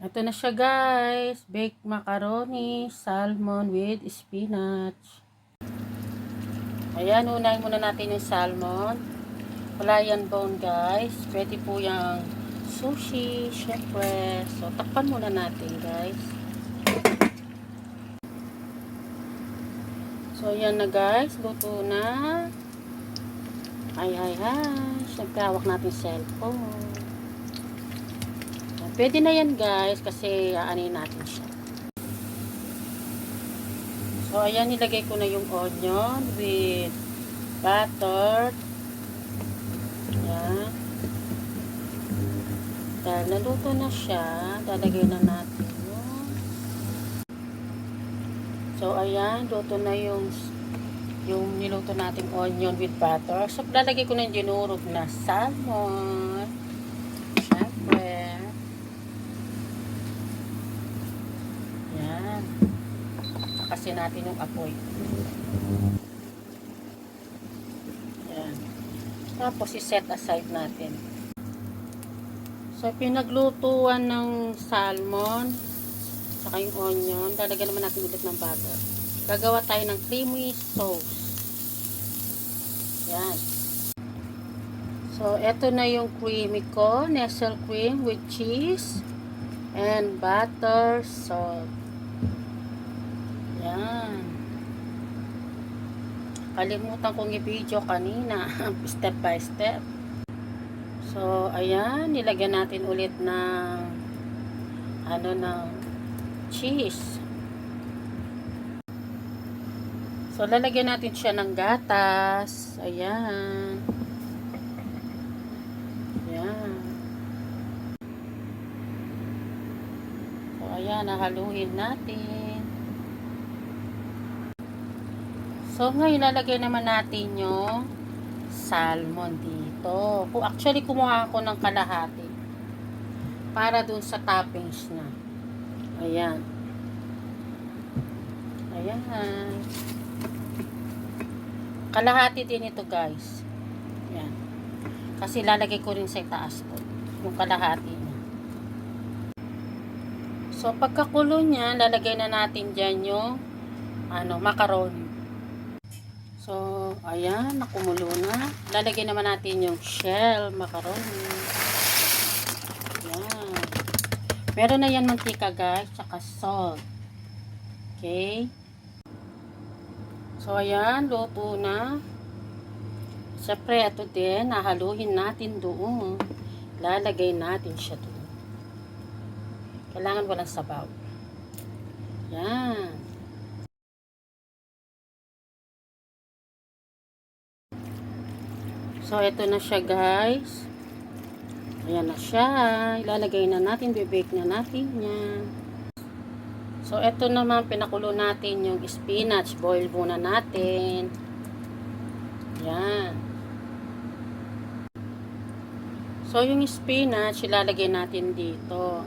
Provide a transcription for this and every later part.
Ito na siya guys, baked macaroni, salmon with spinach. Ayan, unahin muna natin yung salmon. Wala yan bone guys. Pwede po yung sushi, syempre. So, takpan muna natin guys. So, ayan na guys, luto na. Ay. Syempre, hawak natin cellphone. Pwede na yan guys, kasi aanin natin siya. So, ayan, nilagay ko na yung onion with butter. Ayan. Dahil naluto na siya, lalagay na natin yun. So, ayan, luto na yung niluto natin onion with butter. So, lalagay ko na yung dinurog na salmon. Siyempre. Ayan. Kasi natin yung apoy. Ayan. Tapos, i-set aside natin. So, pinaglutuan ng salmon, saka yung onion, lalagyan naman natin ulit ng butter. Gagawa tayo ng creamy sauce. Yan. So, eto na yung creamy ko, nestle cream with cheese and butter, salt. Yan. Kalimutan kong i-video kanina, step by step. So, ayan, nilagyan natin ulit ng ng cheese. So, lalagyan natin siya ng gatas. Ayan. Ayan. So, ayan, nahaluin natin. So, ngayon, lalagay naman natin yung salmon dito. Actually, kumuha ako ng kalahati para dun sa toppings na. Ayan. Ayan. Kalahati din ito guys. Ayan. Kasi lalagay ko rin sa itaas ko yung kalahati niya. So, pagkakulo niya, lalagay na natin dyan yung macaroni. So, ayan, nakumulo na. Lalagay naman natin yung shell macaroni. Ayan. Meron na yan mantika guys, tsaka salt. Okay. So, ayan, luto na. Siyempre, ito din, nahaluhin natin doon. Lalagay natin siya doon. Kailangan walang sabaw. Ayan. So, ito na siya guys. Ayan na siya. Ilalagay na natin, bibake na natin yan. So, ito naman, pinakulo natin yung spinach. Boil muna natin. Ayan. So, yung spinach, ilalagay natin dito.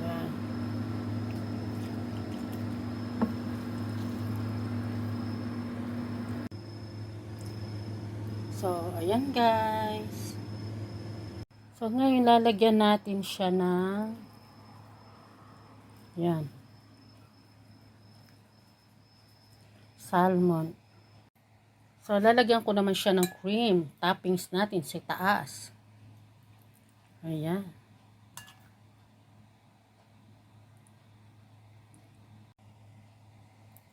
Ayan. So, ayan guys. So, ngayon, lalagyan natin siya ng yan. Salmon. So, lalagyan ko naman siya ng cream. Toppings natin sa taas. Ayan.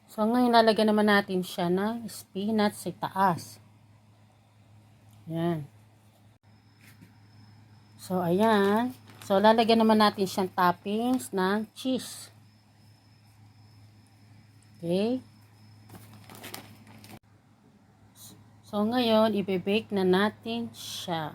So, ngayon lalagyan naman natin siya ng spinach sa taas. Ayan. So, ayan. So, lalagyan naman natin siyang toppings ng cheese. Okay. So, ngayon, i-bake na natin siya.